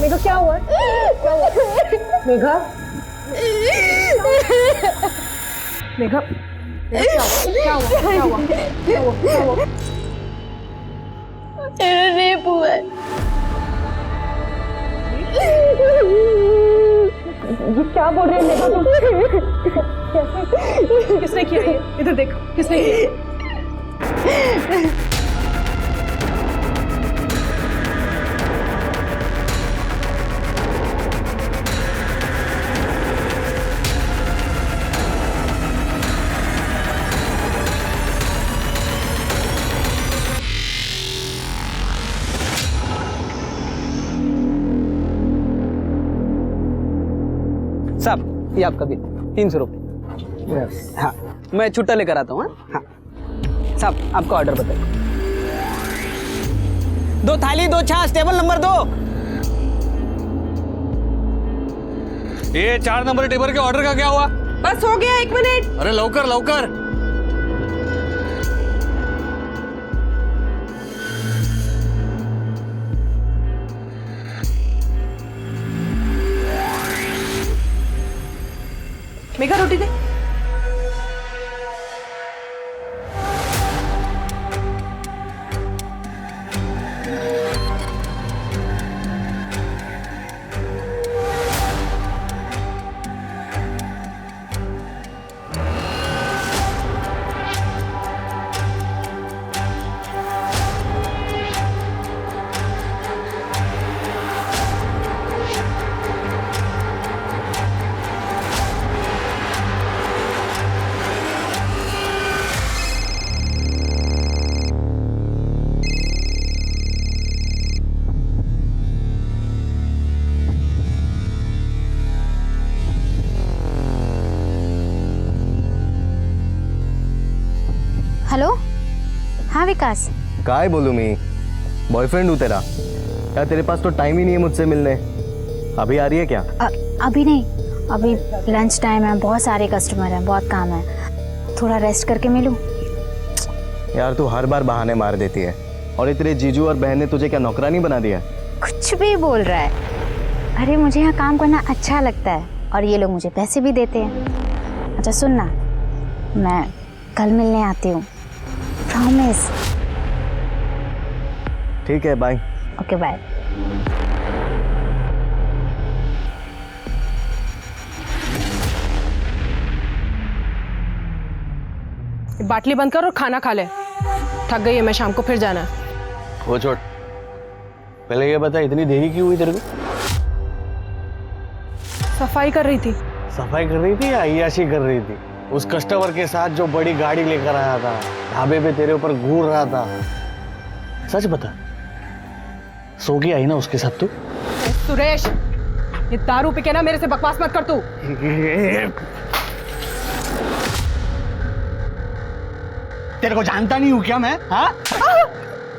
मेघा क्या हुआ? क्या हुआ? मेघा मेघा क्या हुआ? क्या हुआ? क्या हुआ? क्या हुआ? क्या हुआ? रेप हुआ है। ये क्या बोल रहे हैं मेघा तुम? किसने किया ये? इधर देख, किसने किया? साहब ये आपका बिल 300 रुपये। हाँ मैं छुट्टा लेकर आता हूँ। हाँ साहब आपका ऑर्डर बताइए। 2 थाली 2 छाछ, टेबल नंबर 2। ये 4 नंबर टेबल के ऑर्डर का क्या हुआ? बस हो गया, 1 मिनट। अरे लवकर लवकर। मेघा रोटी दे। हेलो, हाँ विकास। काय बोलूं मैं, बॉयफ्रेंड हूँ तेरा। यार तेरे पास तो टाइम ही नहीं है मुझसे मिलने। अभी आ रही है क्या? अभी नहीं, अभी लंच टाइम है, बहुत सारे कस्टमर हैं, बहुत काम है, थोड़ा रेस्ट करके मिलूं। यार तू हर बार बहाने मार देती है। और ये तेरे जीजू और बहन ने तुझे क्या नौकरानी बना दिया? कुछ भी बोल रहा है। अरे मुझे यहाँ काम करना अच्छा लगता है और ये लोग मुझे पैसे भी देते हैं। अच्छा सुन ना, मैं कल मिलने आती हूँ, प्रॉमिस। ठीक है, बाय। Okay bye. बाटली बंद कर और खाना खा ले। थक गई है मैं, शाम को फिर जाना है। वो छोड़, पहले ये बता इतनी देरी क्यों हुई तेरे को? सफाई कर रही थी। सफाई कर रही थी या अय्याशी कर रही थी? उस कस्टमर के साथ जो बड़ी गाड़ी लेकर आया था, ढाबे पे तेरे ऊपर घूर रहा था, सच बता, सो के आई ना उसके साथ तू? सुरेश, ये दारू पी के ना मेरे से बकवास मत कर तू। तेरे को जानता नहीं हूँ क्या मैं? हाँ?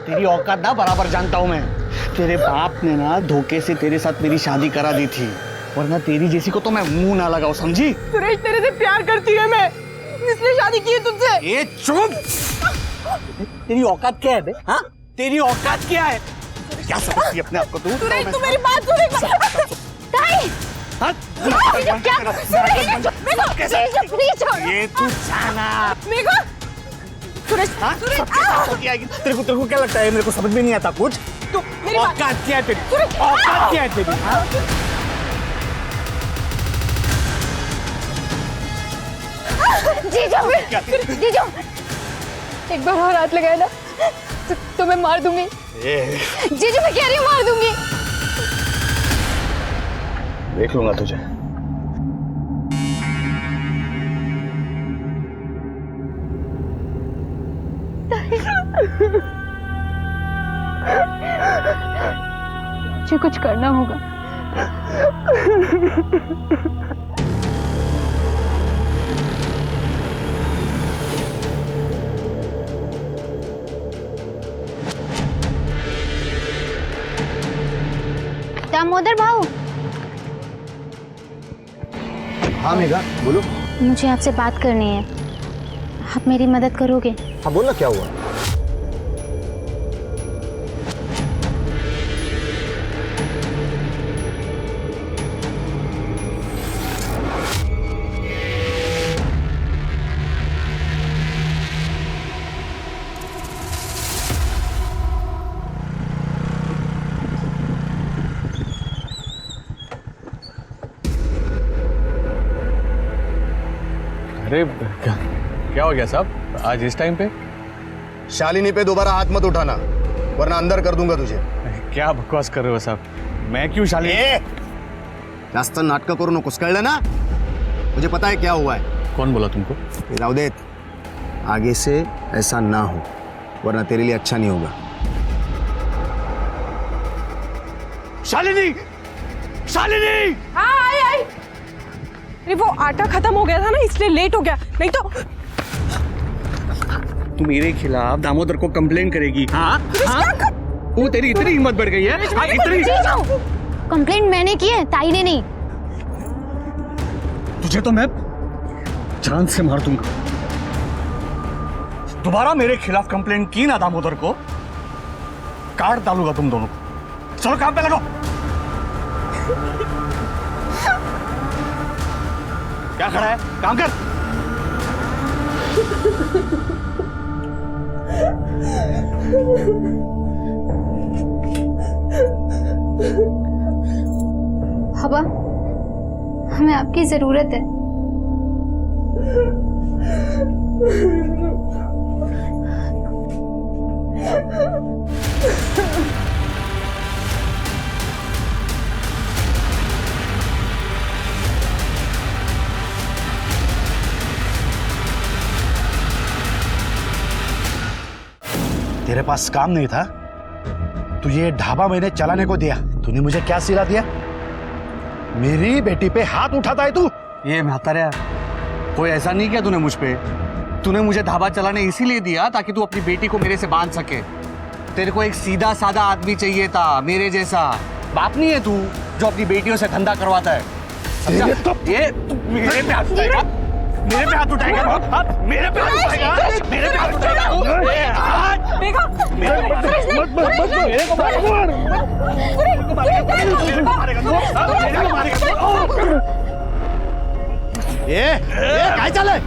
तेरी औकात ना बराबर जानता हूँ मैं। तेरे बाप ने ना धोखे से तेरे साथ मेरी शादी करा दी थी, वरना तेरी जैसी को तो मैं मुंह ना लगाऊं, समझी? सुरेश तेरे से प्यार करती है मैं, इसलिए शादी की है तुझसे। ये चुप! तेरी औकात क्या है बे? हाँ? तेरी औकात क्या है? क्या समझती है अपने आप को तू? सुरेश तू मेरी बात सुन एक बार। हाँ? ये तू जाना। मेघा, सुरेश, हाँ? सुरेश, सबके साथ होके आएगी। तेरे को क्या लगता है? मेरे को समझ में नहीं आता कुछ। तू मेरी बात। औकात क्या है तेरी? औकात क्या है तेरी? हाँ? जीजू, जीजू, एक बार और हाथ लगाया ना तो मैं मार दूंगी। जीजू मैं कह रही हूँ मार दूंगी। देख लूंगा तुझे। मुझे कुछ करना होगा। दामोदर भाऊ, हाँ मेघा बोलो। मुझे आपसे बात करनी है, आप मेरी मदद करोगे? हाँ बोलना, क्या हुआ? अरे क्या हो गया साहब आज इस टाइम पे? शालिनी पे दोबारा हाथ मत उठाना वरना अंदर कर दूंगा तुझे। क्या बकवास कर रहे हो साहब? मैं क्यों शालिनी? जास्त नाटक करू नकोस, कळलं ना? मुझे पता है क्या हुआ है। कौन बोला तुमको? रावदेत, आगे से ऐसा ना हो वरना तेरे लिए अच्छा नहीं होगा। शालिनी, शालिनी! हाँ आई। अरे वो आटा खत्म हो गया था ना इसलिए लेट हो गया, नहीं तो। तू मेरे खिलाफ दामोदर को कंप्लेन करेगी? हाँ? वो तेरी इतनी हिम्मत बढ़ गई है? हाँ, इतनी। कंप्लेंट मैंने की है, ताई ने नहीं। तुझे तो मैं जान से मार दूंगा। दोबारा मेरे खिलाफ कंप्लेन की ना दामोदर को, काट डालूंगा तुम दोनों को। चलो काम पे लगो। क्या खड़ा है? काम कर। हवा, हमें आपकी जरूरत है। तेरे पास काम नहीं था तो ये ढाबा मैंने चलाने को दिया। तूने मुझे क्या सिला दिया? मेरी बेटी पे हाथ उठाता है तू? ये म्हातारा, कोई ऐसा नहीं किया तूने मुझ पे। तूने मुझे ढाबा चलाने इसीलिए दिया ताकि तू अपनी बेटी को मेरे से बांध सके। तेरे को एक सीधा साधा आदमी चाहिए था, मेरे जैसा। बाप नहीं है तू जो अपनी बेटियों से धंधा करवाता है। समझा? ये तू मेरे पे हाथ उठाएगा? मेरे पे हाथ उठाएगा? मेरे पे हाथ उठाएगा? मेरे पे हाथ उठाएगा? मेघा, मेरे को मारेगा। ये काय चाललंय?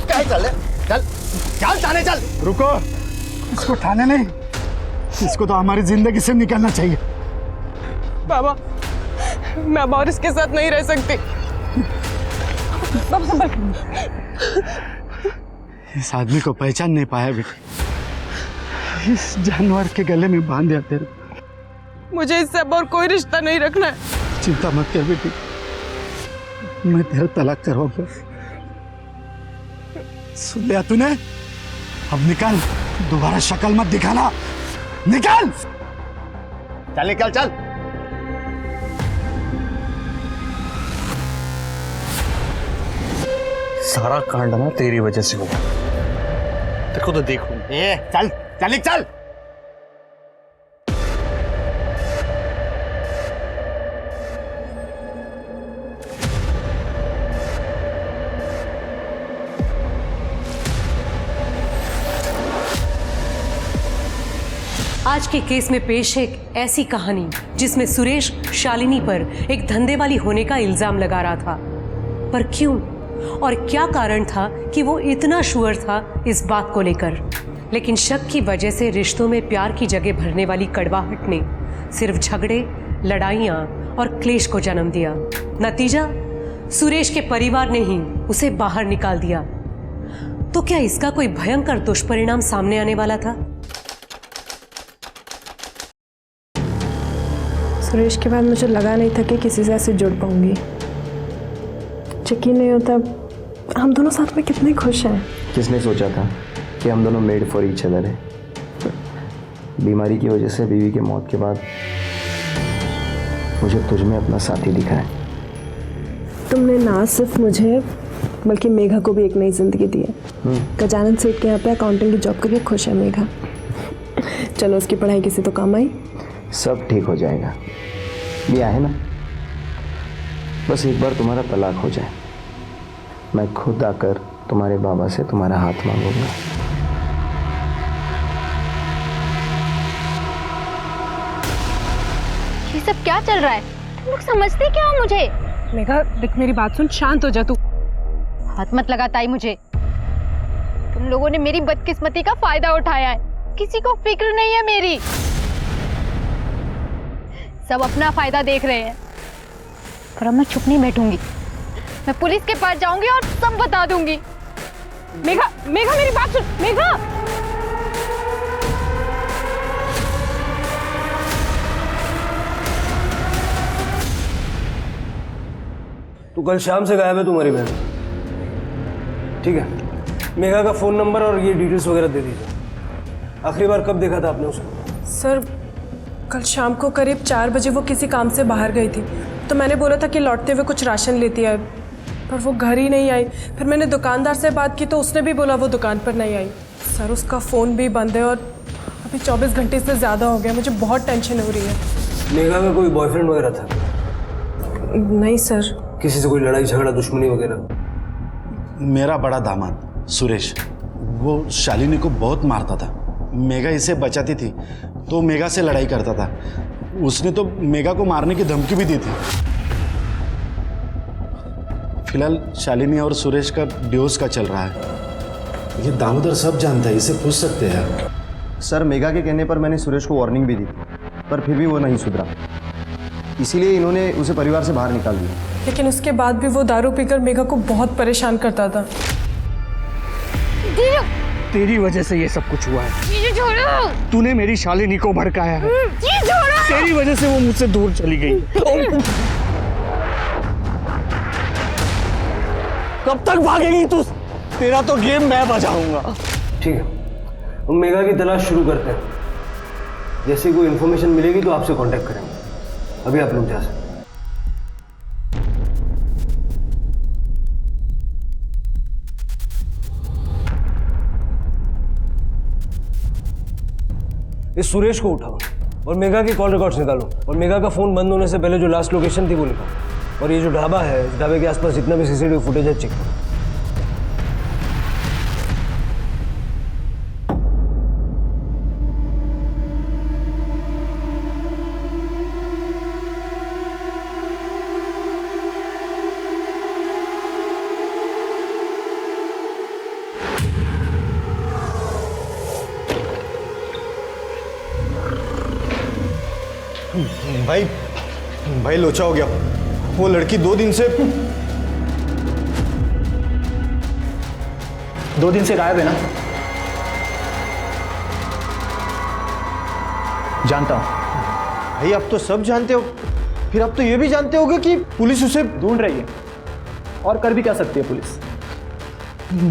काय चाललंय? चल चल थाने चल। रुको, इसको थाने नहीं, इसको तो हमारी जिंदगी से निकलना चाहिए। बाबा, मैं अब और इसके साथ नहीं रह सकती। बाबा संभल। इस आदमी को पहचान नहीं पाया बेटी। इस जानवर के गले में बांध दिया तेरे। मुझे इससे अब और कोई रिश्ता नहीं रखना है। चिंता मत कर बेटी, मैं तेरा तलाक करवाऊंगा। सुन लिया तूने? अब निकल, दोबारा शक्ल मत दिखाना। निकल! चल निकल चल। सारा कांड ना तेरी वजह से हुआ। देखो तो देखो। ए चल चल चल। आज के केस में पेश है एक ऐसी कहानी जिसमें सुरेश शालिनी पर एक धंधे वाली होने का इल्जाम लगा रहा था। पर क्यों और क्या कारण था कि वो इतना श्योर था इस बात को लेकर? लेकिन शक की वजह से रिश्तों में प्यार की जगह भरने वाली कड़वाहट ने सिर्फ झगड़े, लड़ाइयाँ और क्लेश को जन्म दिया। नतीजा, सुरेश के परिवार ने ही उसे बाहर निकाल दिया। तो क्या इसका कोई भयंकर दुष्परिणाम सामने आने वाला था? सुरेश के बाद मुझे लगा नहीं था कि किसी से ऐसे जुड़ पाऊंगी। यकीन नहीं होता हम दोनों साथ में कितने खुश हैं। किसने सोचा था कि हम दोनों मेड फॉर ईच अदर हैं? बीमारी की वजह से बीवी के मौत के बाद मुझे तुझ में अपना साथी दिखा है। तुमने ना सिर्फ मुझे बल्कि मेघा को भी एक नई जिंदगी दी है। गजानन सेठ के यहाँ पे अकाउंटिंग की जॉब करके खुश है मेघा। चलो उसकी पढ़ाई किसी तो काम आई। सब ठीक हो जाएगा। ये है ना, बस एक बार तुम्हारा तलाक हो जाए, मैं खुद आकर तुम्हारे बाबा से तुम्हारा हाथ मांगूंगा। ये सब क्या चल रहा है? तुम लोग समझते क्या हो मुझे? मेघा देख, मेरी बात सुन, शांत हो जा तू। हाथ मत लगा ताई मुझे। तुम लोगों ने मेरी बदकिस्मती का फायदा उठाया है। किसी को फिक्र नहीं है मेरी। सब अपना फायदा देख रहे हैं। पर अब मैं चुप नहीं बैठूंगी, मैं पुलिस के पास जाऊंगी और सब बता दूंगी। मेघा, मेघा मेरी बात सुन, मेघा। तो कल शाम से गायब है तुम्हारी बहन। ठीक है, मेघा का फ़ोन नंबर और ये डिटेल्स वगैरह दे दीजिए। आखिरी बार कब देखा था आपने उसे? सर, कल शाम को करीब 4 बजे वो किसी काम से बाहर गई थी, तो मैंने बोला था कि लौटते हुए कुछ राशन लेती आए, पर वो घर ही नहीं आई। फिर मैंने दुकानदार से बात की तो उसने भी बोला वो दुकान पर नहीं आई। सर, उसका फ़ोन भी बंद है और अभी 24 घंटे से ज़्यादा हो गया। मुझे बहुत टेंशन हो रही है। मेघा का कोई बॉयफ्रेंड वगैरह था? नहीं सर। किसी से कोई लड़ाई झगड़ा दुश्मनी वगैरह? मेरा बड़ा दामाद सुरेश, वो शालिनी को बहुत मारता था। मेघा इसे बचाती थी तो मेघा से लड़ाई करता था। उसने तो मेघा को मारने की धमकी भी दी थी। फिलहाल शालिनी और सुरेश का डिवोर्स का चल रहा है। ये दामोदर सब जानता है, इसे पूछ सकते हैं। सर, मेघा के कहने पर मैंने सुरेश को वार्निंग भी दी, पर फिर भी वो नहीं सुधरा, इसीलिए इन्होंने उसे परिवार से बाहर निकाल दिया। लेकिन उसके बाद भी वो दारू पीकर मेघा को बहुत परेशान करता था। तेरी वजह से ये सब कुछ हुआ है। तूने मेरी शालिनी को भड़काया है। तेरी वजह से वो मुझसे दूर चली गई। कब तक भागेगी तू? तेरा तो गेम मैं बजाऊंगा। ठीक है, हम मेघा की तलाश शुरू करते हैं। जैसे कोई इन्फॉर्मेशन मिलेगी तो आपसे कांटेक्ट करेंगे। अभी आप लोग जा सकते हैं। इस सुरेश को उठाओ और मेघा की कॉल रिकॉर्ड्स निकालो और मेघा का फोन बंद होने से पहले जो लास्ट लोकेशन थी वो लिखो। और ये जो ढाबा है, इस ढाबे के आसपास जितना भी सीसीटीवी फुटेज है चेक करो। भाई लोचा हो गया। वो लड़की 2 दिन से गायब है ना? जानता हूं। भाई, आप तो सब जानते हो, फिर आप तो ये भी जानते होगे कि पुलिस उसे ढूंढ रही है, और कर भी क्या सकती है पुलिस?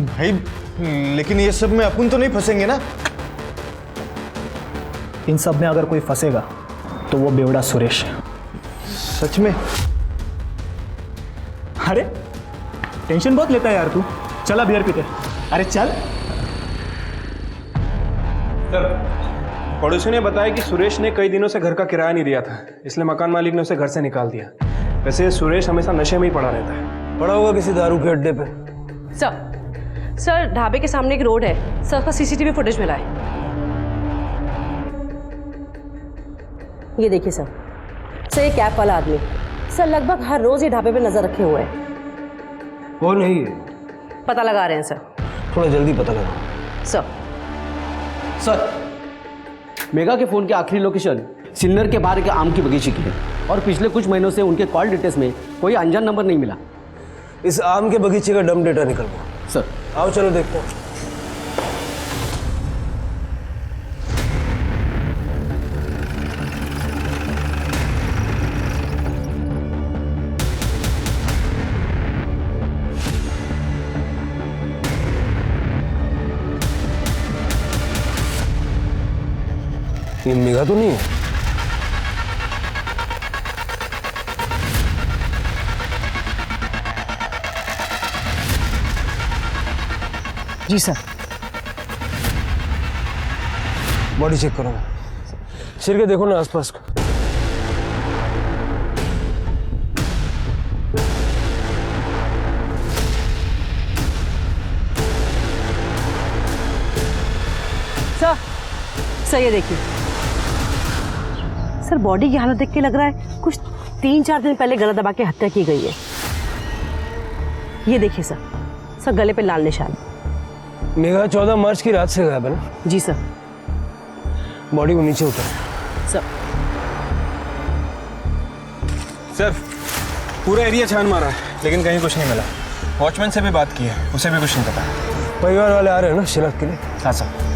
भाई, लेकिन ये सब में अपन तो नहीं फंसेंगे ना? इन सब में अगर कोई फंसेगा तो वो बेवड़ा सुरेश है। सच में? अरे टेंशन बहुत लेता है यार तू। चला बियर पीते। अरे चल। सर, पड़ोसी ने बताया कि सुरेश ने कई दिनों से घर का किराया नहीं दिया था, इसलिए मकान मालिक ने उसे घर से निकाल दिया। वैसे सुरेश हमेशा नशे में ही पड़ा रहता है। पड़ा होगा किसी दारू के अड्डे पे। सर ढाबे के सामने एक रोड है, सर का सीसीटीवी फुटेज मिला है। ये देखिए सर, ये कैप वाला आदमी सर लगभग हर रोज ये ढाबे पे नजर रखे हुए है। कौन है ये? पता लगा रहे हैं सर। थोड़ा जल्दी पता लगाओ। सर, मेघा के फोन की आखिरी लोकेशन सिन्नर के बाहर के आम की बगीचे की है और पिछले कुछ महीनों से उनके कॉल डिटेल्स में कोई अनजान नंबर नहीं मिला। इस आम के बगीचे का डम डेटा निकलवाओ। सर, आओ चलो देखते हैं। ये मेघा तो नहीं है। जी सर। बॉडी चेक करो। सिर के देखो ना आसपास का। सर ये देखिए सर, बॉडी की हालत देख के लग रहा है कुछ 3-4 दिन पहले गला दबा के हत्या की गई है। ये देखिए सर गले पे लाल निशान। मेघा 14 मार्च की रात से गायब है ना? जी सर। बॉडी को नीचे उतारो। सर सर, पूरा एरिया छान मारा लेकिन कहीं कुछ नहीं मिला। वॉचमैन से भी बात की है, उसे भी कुछ नहीं पता। परिवार वाले आ रहे हैं ना शिनाख्त के लिए? हाँ सर।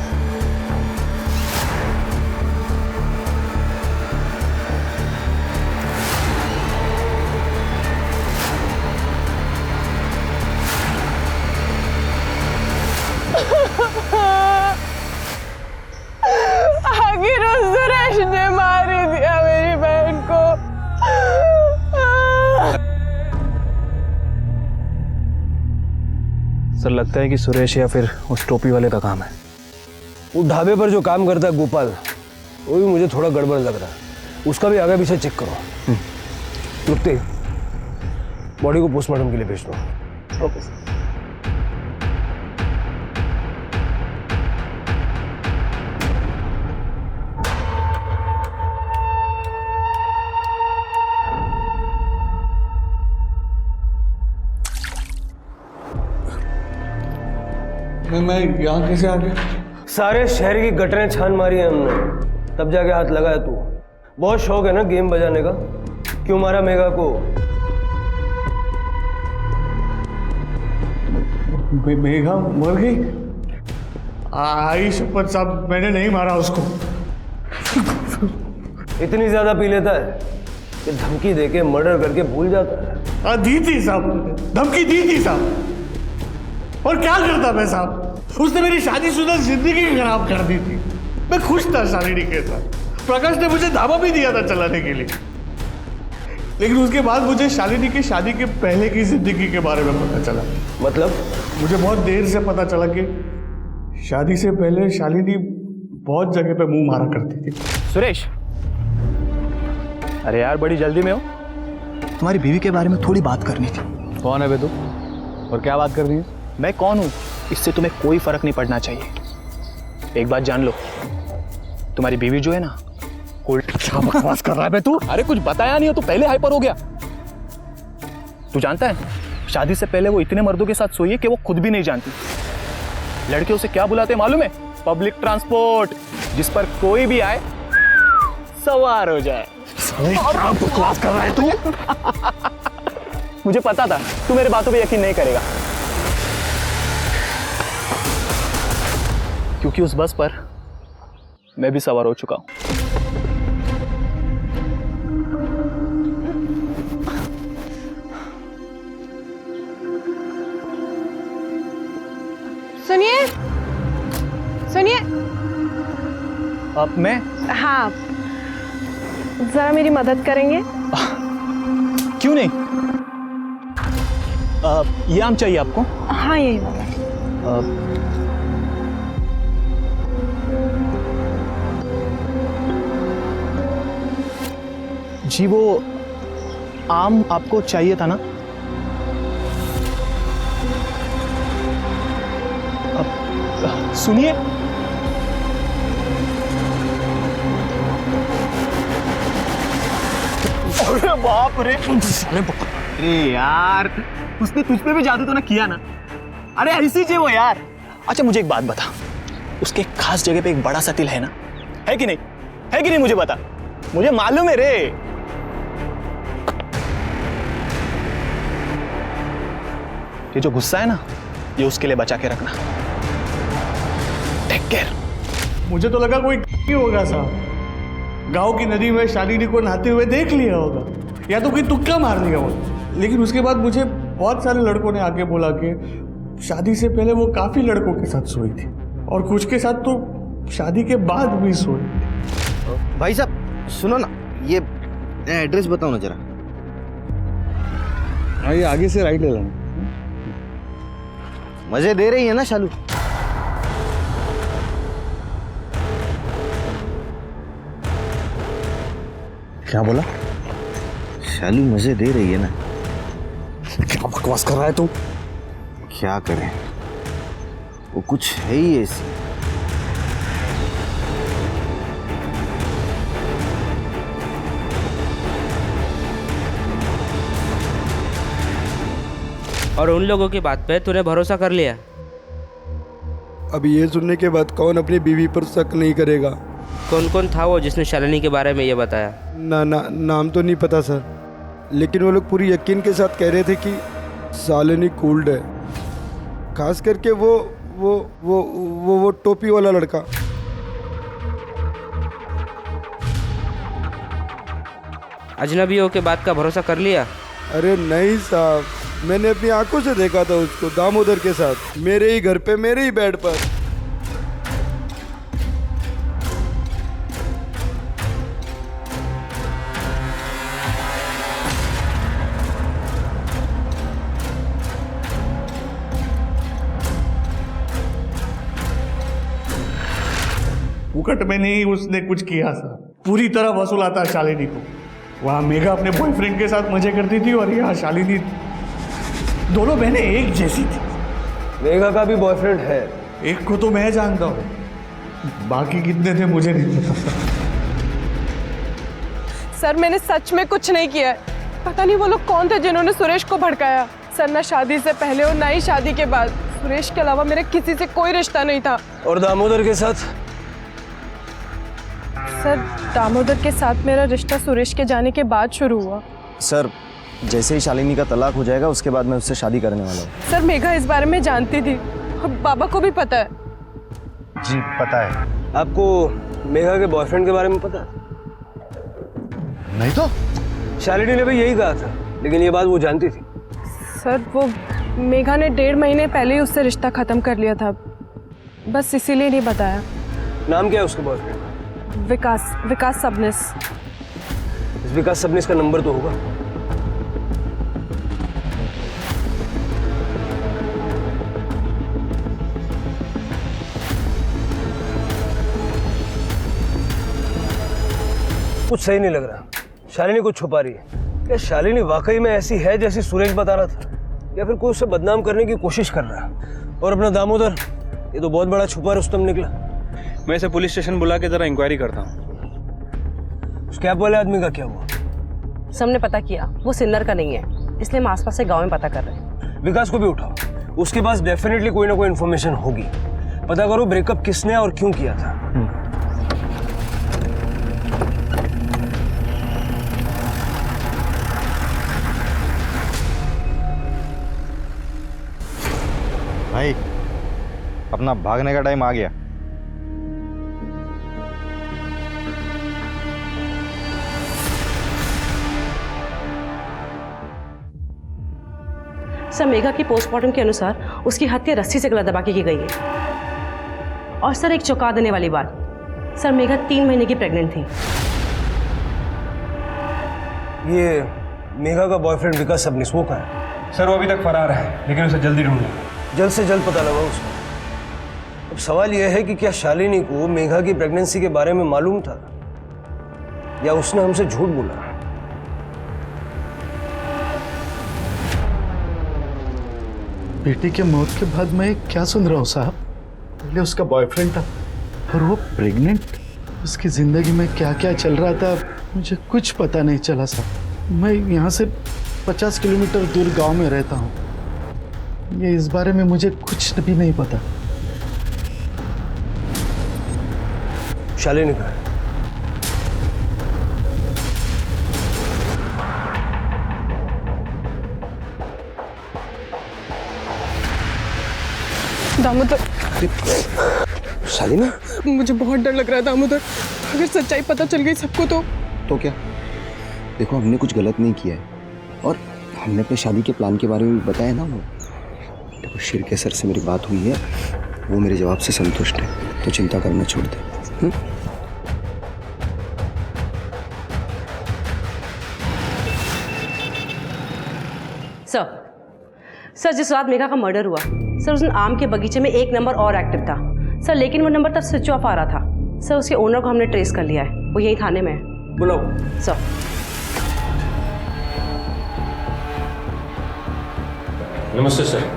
आखिर उस सुरेश ने मार ही दिया मेरी बहन को। सर लगता है कि सुरेश या फिर उस टोपी वाले का काम है। वो ढाबे पर जो काम करता है गोपाल, वो भी मुझे थोड़ा गड़बड़ लग रहा है। उसका भी आगे पीछे चेक करो। रुकते बॉडी को पोस्टमार्टम के लिए भेज दो। Okay sir. मैं यहाँ कैसे आ गया? सारे शहर की गटरें छान मारी है हमने, तब जाके हाथ लगाया तू। बहुत शौक है ना गेम बजाने का? क्यों मारा मेघा को? मेघा मर गई? आई शपथ साहब, मैंने नहीं मारा उसको। इतनी ज्यादा पी लेता है कि धमकी देके मर्डर करके भूल जाता है। दी थी साहब, धमकी दी थी साहब। और क्या करता मैं साहब? उसने मेरी शादीशुदा जिंदगी खराब कर दी थी। मैं खुश था शालिनी के साथ। प्रकाश ने मुझे ढाबा भी दिया था चलाने के लिए, लेकिन उसके बाद मुझे शालिनी की शादी के पहले की जिंदगी के बारे में पता चला। मतलब? मुझे बहुत देर से पता चला कि शादी से पहले शालिनी बहुत जगह पे मुंह मारा करती थी। सुरेश, अरे यार बड़ी जल्दी में हो। तुम्हारी बीवी के बारे में थोड़ी बात करनी थी। कौन है बे तू, और क्या बात करनी है? मैं कौन हूँ इससे तुम्हें कोई फर्क नहीं पड़ना चाहिए। एक बात जान लो, तुम्हारी बीवी जो है ना, क्या बकवास कर रहा है बे तू? अरे कुछ बताया नहीं हो तो पहले हाइपर हो गया। तू जानता है शादी से पहले वो इतने मर्दों के साथ सोई है कि वो खुद भी नहीं जानती। लड़के उसे क्या बुलाते हैं मालूम है? पब्लिक ट्रांसपोर्ट, जिस पर कोई भी आए सवार हो जाए। क्या बकवास कर रहा है तू? मुझे पता था तू मेरे बातों पे यकीन नहीं करेगा, क्योंकि उस बस पर मैं भी सवार हो चुका हूं। सुनिए सुनिए। अब मैं? हाँ, जरा मेरी मदद करेंगे? क्यों नहीं? ये आम चाहिए आपको? हाँ यही वाला। जी वो आम आपको चाहिए था ना? सुनिए, अरे बाप रे, अरे यार उसने तुझ पे भी जादू तो ना किया ना? अरे ऐसी जी वो यार। अच्छा मुझे एक बात बता, उसके खास जगह पे एक बड़ा सा तिल है ना? है कि नहीं? है कि नहीं मुझे बता, मुझे मालूम है रे। ये जो गुस्सा है ना, ये उसके लिए बचा के रखना। Take care. मुझे तो लगा कोई होगा साहब, गांव की नदी में शालिनी को नहाते हुए देख लिया होगा, या तो कोई तुक्का मार दिया होगा। लेकिन उसके बाद मुझे बहुत सारे लड़कों ने आके बोला कि शादी से पहले वो काफी लड़कों के साथ सोई थी, और कुछ के साथ तो शादी के बाद भी सोई। भाई साहब सुनो ना, ये एड्रेस बताओ ना जरा। भाई आगे से राइट ले लेना। मजे दे रही है ना शालू? क्या बोला? शालू मजे दे रही है ना? क्या बकवास कर रहा है तू? क्या करें, वो कुछ है ही ऐसी। और उन लोगों की बात पे तूने भरोसा कर लिया? अब ये सुनने के बाद कौन अपनी बीवी पर शक नहीं करेगा? कौन कौन था वो जिसने शालिनी के बारे में ये बताया? नाम तो नहीं पता सर, लेकिन वो लोग पूरी यकीन के साथ कह रहे थे कि शालिनी कूल्ड है, खास करके वो टोपी वाला लड़का। अजनबियों के बात का भरोसा कर लिया? अरे नहीं साहब, मैंने अपनी आंखों से देखा था उसको दामोदर के साथ, मेरे ही घर पे, मेरे ही बेड पर। फुकट में नहीं उसने कुछ किया सर, पूरी तरह वसूला था शालिनी को। वहाँ मेघा अपने बॉयफ्रेंड के साथ मजे करती थी और यहाँ शालिनी, दोनों बहनें एक जैसी थी। मेघा का भी बॉयफ्रेंड है? एक को तो मैं जानता हूँ, बाकी कितने थे मुझे नहीं पता सर मैंने सच में कुछ नहीं किया है। पता नहीं वो लोग कौन थे जिन्होंने सुरेश को भड़काया। सर ना शादी से पहले और ना ही शादी के बाद सुरेश के अलावा मेरे किसी से कोई रिश्ता नहीं था। और दामोदर के साथ? सर दामोदर के साथ मेरा रिश्ता सुरेश के जाने के बाद शुरू हुआ। सर जैसे ही शालिनी का तलाक हो जाएगा उसके बाद मैं उससे शादी करने वाला हूँ। सर मेघा इस बारे में जानती थी, बाबा को भी पता है। जी पता है। आपको मेघा के बॉयफ्रेंड के बारे में पता है? नहीं तो शालिनी ने भी यही कहा था, लेकिन ये बात वो जानती थी। सर वो मेघा ने 1.5 महीने पहले ही उससे रिश्ता खत्म कर लिया था, बस इसीलिए नहीं बताया। नाम क्या है उसके बॉयफ्रेंड? विकास सबनिस। इस विकास सबनिस का नंबर तो होगा। कुछ सही नहीं लग रहा, शालिनी कुछ छुपा रही है। क्या शालिनी वाकई में ऐसी है जैसी सुरेश बता रहा था, या फिर कोई उसे बदनाम करने की कोशिश कर रहा है? और अपना दामोदर, ये तो बहुत बड़ा छुपा रुस्तम निकला। मैं इसे पुलिस स्टेशन बुला के जरा इंक्वायरी करता हूँ। उस कैब वाले आदमी का क्या हुआ? सबने पता किया वो सिन्नर का नहीं है, इसलिए हम आसपास से गांव में पता कर रहे हैं। विकास को भी उठाओ, उसके पास डेफिनेटली कोई ना कोई इन्फॉर्मेशन होगी। पता करो ब्रेकअप किसने और क्यों किया था। भाई अपना भागने का टाइम आ गया। सर मेघा की पोस्टमार्टम के अनुसार उसकी हत्या रस्सी से गला दबा के की गई है। और सर एक चौंका देने वाली बात, सर मेघा 3 महीने की प्रेग्नेंट थी। ये मेघा का बॉयफ्रेंड विकास सबनिस वो कहाँ है? सर वो अभी तक फरार है, लेकिन उसे जल्दी ढूंढना। जल्द से जल्द पता लगाओ उसको। अब सवाल यह है कि क्या शालिनी को मेघा की प्रेगनेंसी के बारे में मालूम था, या उसने हमसे झूठ बोला? बेटी के मौत के बाद मैं क्या सुन रहा हूँ साहब? पहले उसका बॉयफ्रेंड था और वो प्रेग्नेंट। उसकी जिंदगी में क्या क्या चल रहा था मुझे कुछ पता नहीं चला साहब। मैं यहाँ से 50 किलोमीटर दूर गांव में रहता हूँ, ये इस बारे में मुझे कुछ भी नहीं पता। शालिनी कहाँ है? दामोदर। शालिनी? मुझे बहुत डर लग रहा है दामोदर, अगर सच्चाई पता चल गई सबको तो क्या? देखो हमने कुछ गलत नहीं किया है, और हमने अपने शादी के प्लान के बारे में भी बताया ना। वो देखो शिरके सर से मेरी बात हुई है, वो मेरे जवाब से संतुष्ट है, तो चिंता करना छोड़ दे। सर जिस रात मेघा का मर्डर हुआ सर, उस दिन आम के बगीचे में एक नंबर और एक्टिव था सर, लेकिन वो नंबर तब स्विच ऑफ आ रहा था सर। उसके ओनर को हमने ट्रेस कर लिया है, वो यही थाने में है। बुलाओ सर। नमस्ते सर।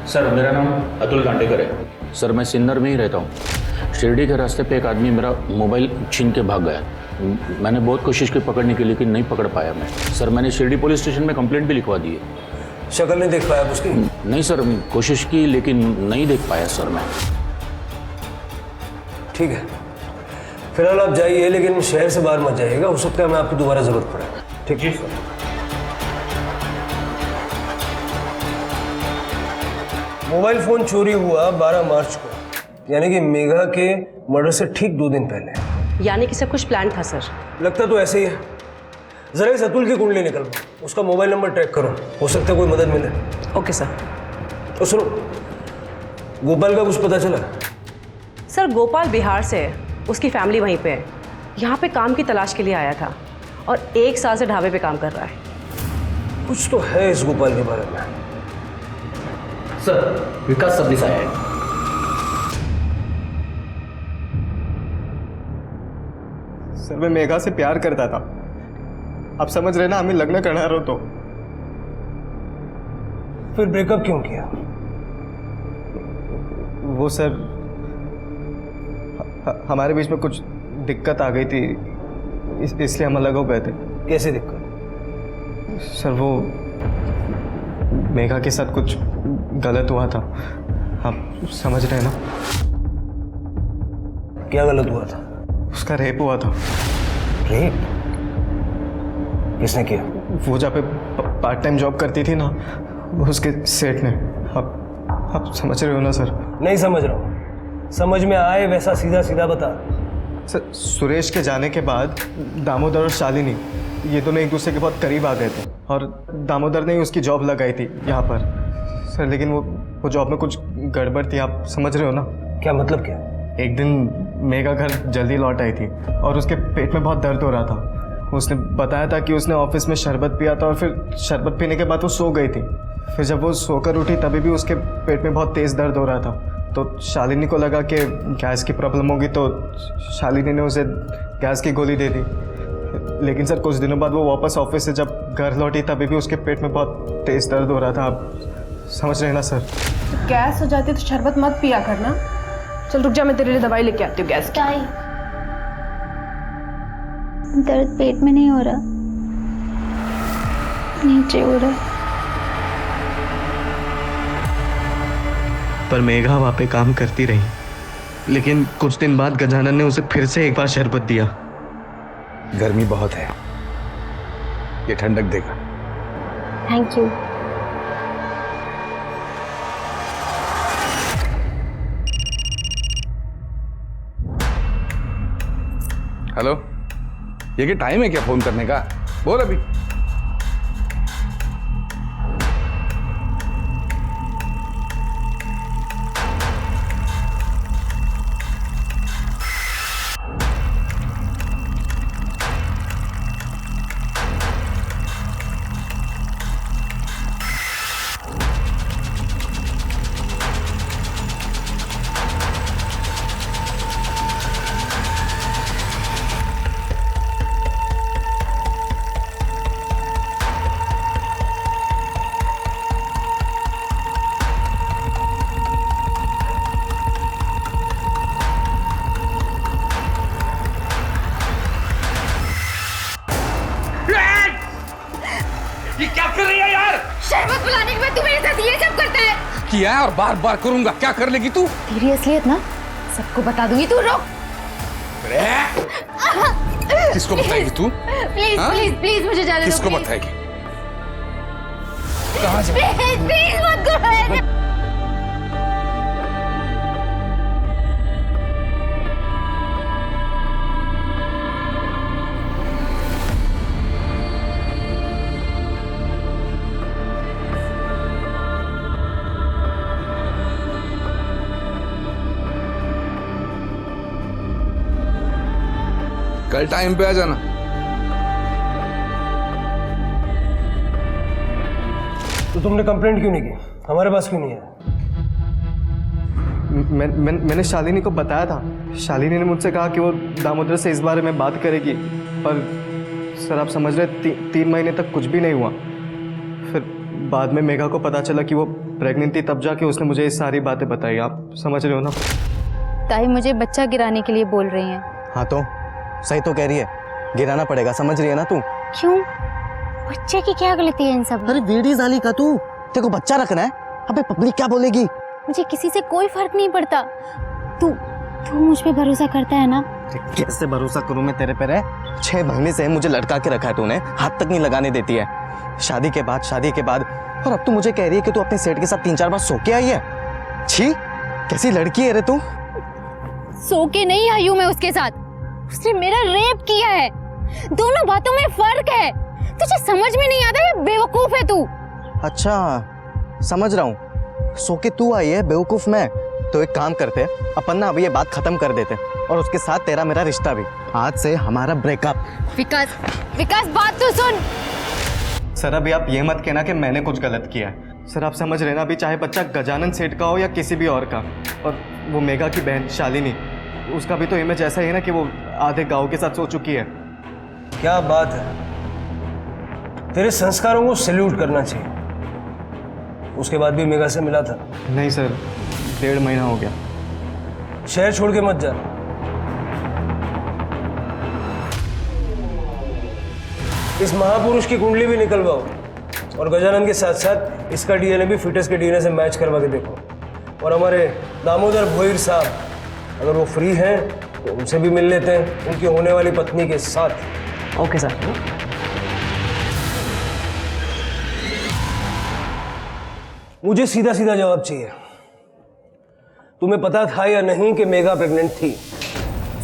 सर मेरा नाम अतुल कांडेकर है सर, मैं सिन्नर में ही रहता हूँ। शिरडी के रास्ते पे एक आदमी मेरा मोबाइल छीन के भाग गया। मैंने बहुत कोशिश की पकड़ने की, लेकिन नहीं पकड़ पाया मैं। सर मैंने शिरडी पुलिस स्टेशन में कंप्लेंट भी लिखवा दी है। शक्ल नहीं देख पाया उसकी? नहीं सर, कोशिश की लेकिन नहीं देख पाया सर मैं। ठीक है, फिलहाल आप जाइए, लेकिन शहर से बाहर मत जाइएगा, हो सकता है हमें आपकी दोबारा जरूरत पड़े। ठीक है सर। मोबाइल फोन चोरी हुआ 12 मार्च को, यानी कि मेघा के मर्डर से ठीक 2 दिन पहले। यानी कि सब कुछ प्लान था सर। लगता तो ऐसे ही है। जरा इस अतुल की कुंडली निकलवाओ, उसका मोबाइल नंबर ट्रैक करो, हो सकता है कोई मदद मिले। Okay sir. तो सुनो, गोपाल का कुछ पता चला? सर गोपाल बिहार से है, उसकी फैमिली वहीं पे है। यहाँ पे काम की तलाश के लिए आया था और 1 साल से ढाबे पे काम कर रहा है। कुछ तो है इस गोपाल के बारे में। सर, विकास सबनीस आया है। सर मैं मेघा से प्यार करता था, आप समझ रहे ना, हमें लग्न करना रहो तो। फिर ब्रेकअप क्यों किया? वो सर हमारे बीच में कुछ दिक्कत आ गई थी, इसलिए हम अलग हो गए थे। कैसे दिक्कत? सर वो मेघा के साथ कुछ गलत हुआ था, आप समझ रहे हैं ना। क्या गलत हुआ था? उसका रेप हुआ था। रेप? किसने किया? वो जहाँ पे पार्ट टाइम जॉब करती थी ना, उसके सेठ ने। आप समझ रहे हो ना सर? नहीं समझ रहा हूँ। समझ में आए वैसा सीधा सीधा बता। सर सुरेश के जाने के बाद दामोदर और शालिनी ये दोनों एक दूसरे के बहुत करीब आ गए थे, और दामोदर ने ही उसकी जॉब लगाई थी यहाँ पर सर। लेकिन वो जॉब में कुछ गड़बड़ थी, आप समझ रहे हो ना। क्या मतलब क्या? एक दिन मेघा घर जल्दी लौट आई थी और उसके पेट में बहुत दर्द हो रहा था। उसने बताया था कि उसने ऑफिस में शरबत पिया था और फिर शरबत पीने के बाद वो सो गई थी। फिर जब वो सोकर उठी तभी भी उसके पेट में बहुत तेज़ दर्द हो रहा था। तो शालिनी को लगा कि गैस की प्रॉब्लम होगी, तो शालिनी ने उसे गैस की गोली दे दी। लेकिन सर कुछ दिनों बाद वो वापस ऑफिस से जब घर लौटी तभी भी उसके पेट में बहुत तेज़ दर्द हो रहा था। आप समझ रहे हैं ना सर? गैस हो जाती तो शरबत मत पिया करना। चल रुक जा, मैं तेरे लिए दवाई लेके आती हूँ गैस की। दर्द पेट में नहीं हो रहा, नीचे हो रहा। पर मेघा वहाँ पे काम करती रही, लेकिन कुछ दिन बाद गजानन ने उसे फिर से एक बार शरबत दिया। गर्मी बहुत है, ये ठंडक देगा। Thank you. हेलो, ये क्या टाइम है क्या फोन करने का? बोल अभी। ये क्या कर रही है यार? शरबत पिलाने के बाद तू मेरे साथ ये सब करता है? किया है और बार बार करूंगा। क्या कर लेगी तू? तेरी असलियत ना सबको बता दूंगी। तू रुक। किसको बताएगी तू? प्लीज हाँ? प्लीज प्लीज मुझे जाने दो। किसको प्लीज। बताएगी? कहाँ जा? प्लीज प्लीज मत करो। कल टाइम पे आ जाना। तो तुमने कंप्लेंट क्यों नहीं की? हमारे पास क्यों नहीं है? मैंने शालिनी को बताया था। शालिनी ने मुझसे कहा कि वो दामोदर से इस बारे में बात करेगी, पर सर आप समझ रहे 3 महीने तक कुछ भी नहीं हुआ। फिर बाद में मेघा को पता चला कि वो प्रेग्नेंट थी, तब जाके उसने मुझे ये सारी बातें बताई। आप समझ रहे हो ना? ताई मुझे बच्चा गिराने के लिए बोल रही हैं। हाँ तो सही तो कह रही है, गिराना पड़ेगा। समझ रही है ना तू? क्यों? बच्चे की क्या गलती है इन सब? अरे वेडी जाली का तू, तेरे को बच्चा रखना है। अबे पब्लिक क्या बोलेगी? मुझे किसी से कोई फर्क नहीं पड़ता। तू मुझ पे भरोसा करता है ना? कैसे भरोसा करूं मैं तेरे पे? रे 6 महीने से मुझे लटका के रखा है तूने, हाथ तक नहीं लगाने देती है। शादी के बाद और अब तू मुझे कह रही है कि तू अपने सेठ के साथ 3-4 बार सो के आई है। छी, कैसी लड़की है रे तू? सो के नहीं आई हूं मैं उसके साथ, उसने मेरा रेप किया है। दोनों बातों में फर्क है। तुझे समझ में नहीं आता, ये बेवकूफ है तू। अच्छा, समझ रहा हूँ। सो के तू आई है, बेवकूफ मैं। तो एक काम करते हैं, अपन ना अभी ये बात खत्म कर देते हैं और उसके साथ तेरा मेरा रिश्ता भी। आज से हमारा ब्रेकअप। विकास, विकास बात तो सुन। सर अभी आप ये मत कहना कि मैंने कुछ गलत किया है। सर आप समझ रहे ना, अभी चाहे बच्चा गजानन सेठ का हो या किसी भी और का, और वो मेघा की बहन शालिनी, उसका भी तो इमेज ऐसा ही है ना कि वो आधे गांव के साथ सो चुकी है। क्या बात है, तेरे संस्कारों को सैल्यूट करना चाहिए। उसके बाद भी मेघा से मिला था? नहीं सर, 1.5 महीना हो गया। शहर छोड़ के मत जा। इस महापुरुष की कुंडली भी निकलवाओ और गजानन के साथ साथ इसका डीएनए भी फिटस के डीएनए से मैच करवा के देखो। और हमारे दामोदर भोईर साहब, अगर वो फ्री हैं तो उनसे भी मिल लेते हैं, उनकी होने वाली पत्नी के साथ। Okay sir. मुझे सीधा सीधा जवाब चाहिए। तुम्हें पता था या नहीं कि मेघा प्रेग्नेंट थी?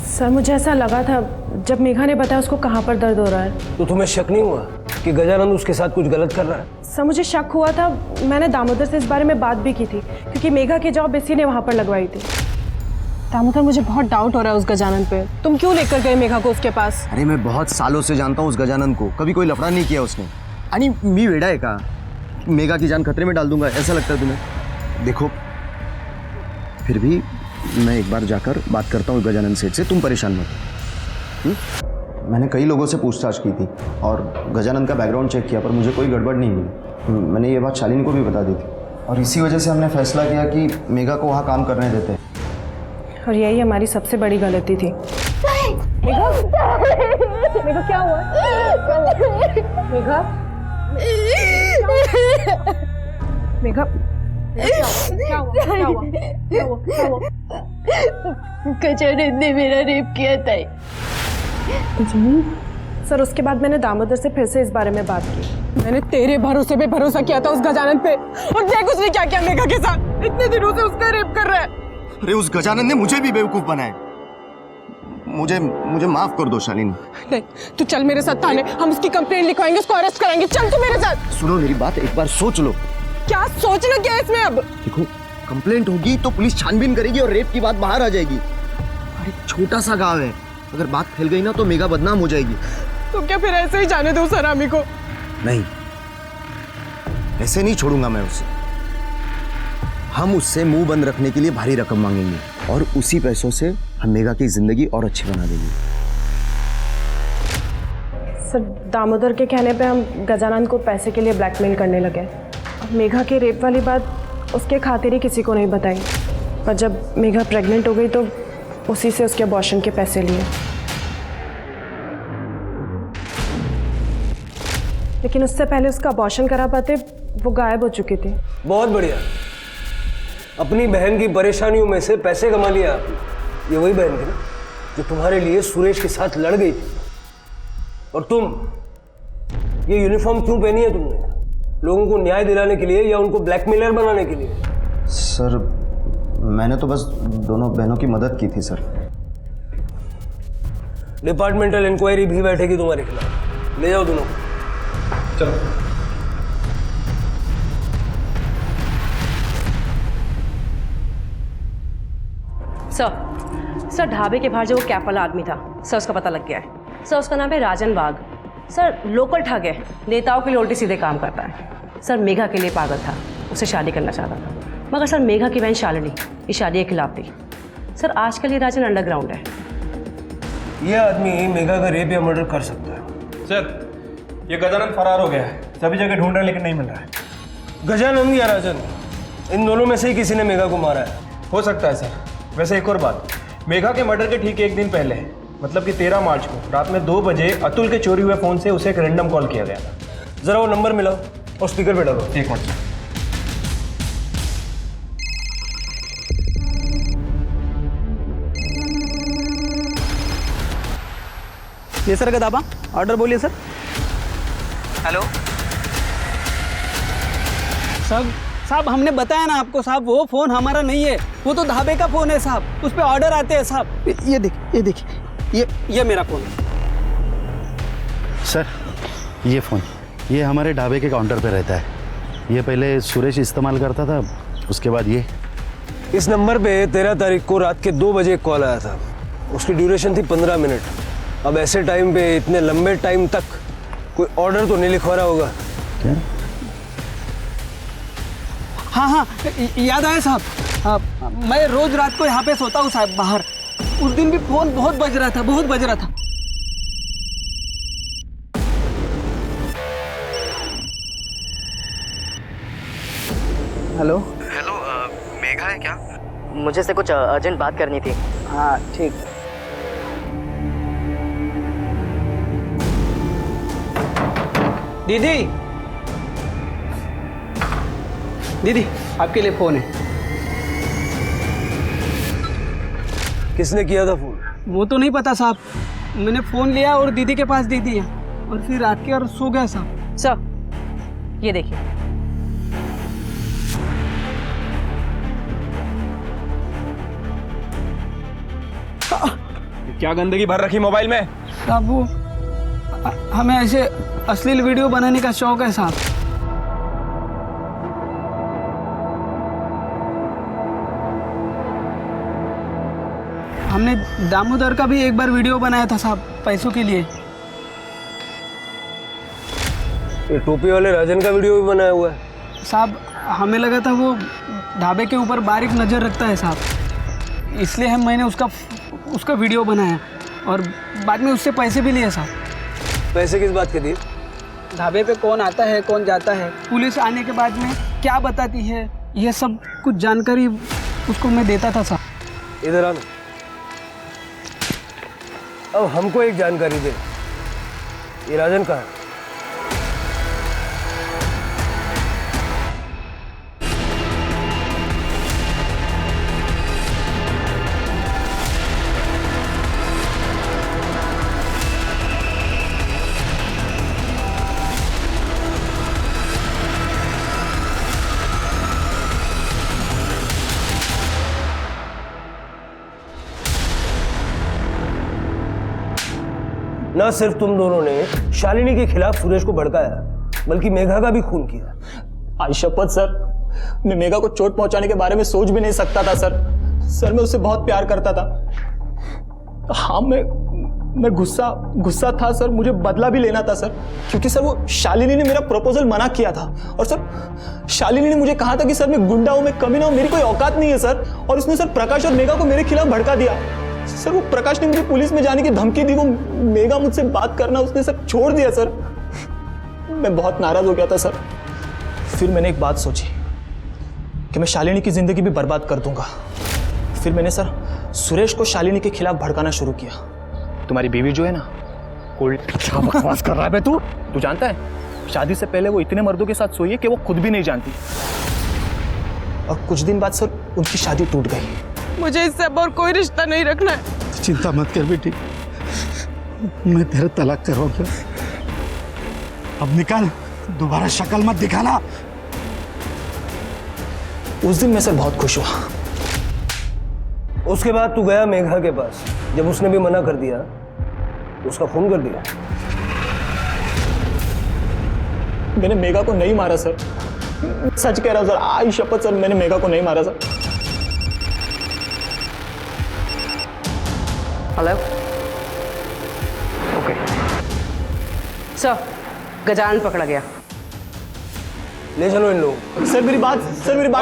सर मुझे ऐसा लगा था जब मेघा ने बताया उसको कहाँ पर दर्द हो रहा है। तो तुम्हें शक नहीं हुआ कि गजानंद उसके साथ कुछ गलत कर रहा है? सर मुझे शक हुआ था, मैंने दामोदर से इस बारे में बात भी की थी, क्योंकि मेघा की जॉब इसी ने वहाँ पर लगवाई थी। दामोदर मुझे बहुत डाउट हो रहा है उस गजानंद पे। तुम क्यों लेकर गए मेघा को उसके पास? अरे मैं बहुत सालों से जानता हूँ उस गजानंद को, कभी कोई लफड़ा नहीं किया उसने। आणि मी वेडा है का? मेघा की जान खतरे में डाल दूंगा, ऐसा लगता है तुम्हें? देखो, फिर भी मैं एक बार जाकर बात करता हूँ गजानंद सेठ से, तुम परेशान मत। मैंने कई लोगों से पूछताछ की थी और गजानंद का बैकग्राउंड चेक किया, पर मुझे कोई गड़बड़ नहीं मिली। मैंने ये बात शालिनी को भी बता दी थी और इसी वजह से हमने फैसला किया कि मेघा को वहाँ काम करने देते हैं। और यही हमारी सबसे बड़ी गलती थी। मेघा, मेघा क्या हुआ? मेघा, मेघा, क्या हुआ? क्या हुआ? क्या हुआ? क्या हुआ? गजानंद ने मेरा रेप किया था। सर उसके बाद मैंने दामोदर से फिर से इस बारे में बात की। मैंने तेरे भरोसे पे भरोसा किया था उस गजानंद पे, और देख उसने क्या किया मेघा के साथ। इतने दिनों से उसका रेप कर रहा है। अरे उस गजानंद ने मुझे भी बेवकूफ बनाया। मुझे माफ कर दो शालिनी। नहीं, तू चल मेरे साथ थाने, हम उसकी कंप्लेंट लिखवाएंगे, उसको अरेस्ट कराएंगे। चल तू मेरे साथ। सुनो मेरी बात, एक बार सोच लो। क्या सोचना क्या है इसमें अब? देखो, कंप्लेंट होगी तो पुलिस छानबीन करेगी और रेप की बात बाहर आ जाएगी। अरे छोटा सा गांव है, अगर बात फैल गई ना तो मेघा बदनाम हो जाएगी। तो क्या फिर ऐसे ही जाने दो सरामी को? नहीं, ऐसे नहीं छोड़ूंगा मैं उसे। हम उससे मुंह बंद रखने के लिए भारी रकम मांगेंगे और उसी पैसों से हम मेघा की जिंदगी और अच्छी बना देंगे। सर दामोदर के कहने पे हम गजानंद को पैसे के लिए ब्लैकमेल करने लगे। और मेघा के रेप वाली बात उसके खातिर ही किसी को नहीं बताई, पर जब मेघा प्रेग्नेंट हो गई तो उसी से उसके अबॉर्शन के पैसे लिए। लेकिन उससे पहले उसका अबॉर्शन करा पाते वो गायब हो चुकी थी। बहुत बढ़िया, अपनी बहन की परेशानियों में से पैसे कमा लिया आपने। ये वही बहन थी ना जो तुम्हारे लिए सुरेश के साथ लड़ गई थी? और तुम ये यूनिफॉर्म क्यों पहनी है तुमने? लोगों को न्याय दिलाने के लिए या उनको ब्लैकमेलर बनाने के लिए? सर मैंने तो बस दोनों बहनों की मदद की थी सर। डिपार्टमेंटल इंक्वायरी भी बैठेगी तुम्हारे खिलाफ, ले जाओ दोनों को। चलो। सर ढाबे के बाहर जो वो कैप वाला आदमी था, सर उसका पता लग गया है। सर उसका नाम है राजन वाघ। सर लोकल ठग है, नेताओं के लिए उल्टे सीधे काम करता है। सर मेघा के लिए पागल था, उससे शादी करना चाहता था, मगर सर मेघा की बहन शालिनी इस शादी के खिलाफ थी। सर आजकल ये राजन अंडरग्राउंड है। ये आदमी मेघा का रेप या मर्डर कर सकता है। सर ये गजानंद फरार हो गया है, सभी जगह ढूंढ रहे हैं लेकिन नहीं मिल रहा है। गजानंद या राजन, इन दोनों में से ही किसी ने मेघा को मारा है। हो सकता है सर। वैसे एक और बात, मेघा के मर्डर के ठीक एक दिन पहले, मतलब कि 13 मार्च को रात में 2 बजे अतुल के चोरी हुए फ़ोन से उसे एक रैंडम कॉल किया गया था। जरा वो नंबर मिलाओ और स्पीकर पे डालो। एक मिनट। ये सर गदाबा, ऑर्डर बोलिए सर। हेलो सर, साहब हमने बताया ना आपको साहब, वो फ़ोन हमारा नहीं है, वो तो ढाबे का फ़ोन है साहब, उस पर ऑर्डर आते हैं साहब। ये देखिए, ये मेरा फ़ोन है। सर ये फ़ोन, ये हमारे ढाबे के काउंटर पे रहता है। ये पहले सुरेश इस्तेमाल करता था, उसके बाद ये। इस नंबर पे 13 तारीख को रात के 2 बजे एक कॉल आया था। उसकी ड्यूरेशन थी 15 मिनट। अब ऐसे टाइम पे इतने लंबे टाइम तक कोई ऑर्डर तो नहीं लिखवा रहा होगा। क्या? हाँ, याद आया साहब। हाँ, मैं रोज रात को यहाँ पे सोता हूँ साहब बाहर। उस दिन भी फ़ोन बहुत बज रहा था। हेलो, मेघा है क्या? मुझे से कुछ अर्जेंट बात करनी थी। हाँ ठीक। दीदी आपके लिए फ़ोन है। किसने किया था फोन? वो तो नहीं पता साहब, मैंने फ़ोन लिया और दीदी के पास दे दिया और फिर रात के और सो गया साहब। सर ये देखिए, क्या गंदगी भर रखी मोबाइल में? साहब वो हमें ऐसे अश्लील वीडियो बनाने का शौक है साहब। हमने दामोदर का भी एक बार वीडियो बनाया था साहब, पैसों के लिए। ये टोपी वाले राजन का वीडियो भी बनाया हुआ है साहब। हमें लगा था वो ढाबे के ऊपर बारीक नज़र रखता है साहब, इसलिए मैंने उसका वीडियो बनाया और बाद में उससे पैसे भी लिए साहब। पैसे किस बात के दिए? ढाबे पे कौन आता है कौन जाता है, पुलिस आने के बाद में क्या बताती है, यह सब कुछ जानकारी उसको मैं देता था साहब। इधर आना। अब हमको एक जानकारी दे, ये राजन कहाँ है? ना सिर्फ तुम दोनों ने शालिनी के खिलाफ सुरेश को भड़काया, बल्कि मेघा का भी खून किया। आज शपथ सर, मैं मेघा को चोट पहुंचाने के बारे में सोच भी नहीं सकता था सर। मैं उससे बहुत प्यार करता था। हाँ, मैं गुस्सा था सर, मुझे बदला भी लेना था सर, क्योंकि सर वो शालिनी ने मेरा प्रपोजल मना किया था। और सर शालिनी ने मुझे कहा था कि सर मैं गुंडा हूं, मैं कमीना हूं, मेरी कोई औकात नहीं है सर। और उसने सर प्रकाश और मेघा को मेरे खिलाफ भड़का दिया। सर वो प्रकाश ने मुझे पुलिस में जाने की धमकी दी, वो मेघा मुझसे बात करना उसने सर छोड़ दिया सर। मैं बहुत नाराज हो गया था सर। फिर मैंने एक बात सोची कि मैं शालिनी की जिंदगी भी बर्बाद कर दूंगा। फिर मैंने सर सुरेश को शालिनी के खिलाफ भड़काना शुरू किया। तुम्हारी बीवी जो है ना, क्या बकवास कर रहा है तू जानता है शादी से पहले वो इतने मर्दों के साथ सोई है कि वो खुद भी नहीं जानती। और कुछ दिन बाद सर उनकी शादी टूट गई। मुझे इससे अब और कोई रिश्ता नहीं रखना है। चिंता मत कर बेटी, मैं तेरा तलाक करवाऊंगा। अब निकल, दोबारा शक्ल मत दिखाना। उस दिन मैं सर बहुत खुश हुआ। उसके बाद तू गया मेघा के पास, जब उसने भी मना कर दिया तो उसका खून कर दिया। मैंने मेघा को नहीं मारा सर, सच कह रहा हूं सर, आई शपथ सर, मैंने मेघा को नहीं मारा sir. Hello, okay sir, Gajanan पकड़ा गया। ले चलो इन लोगों। सर मेरी बात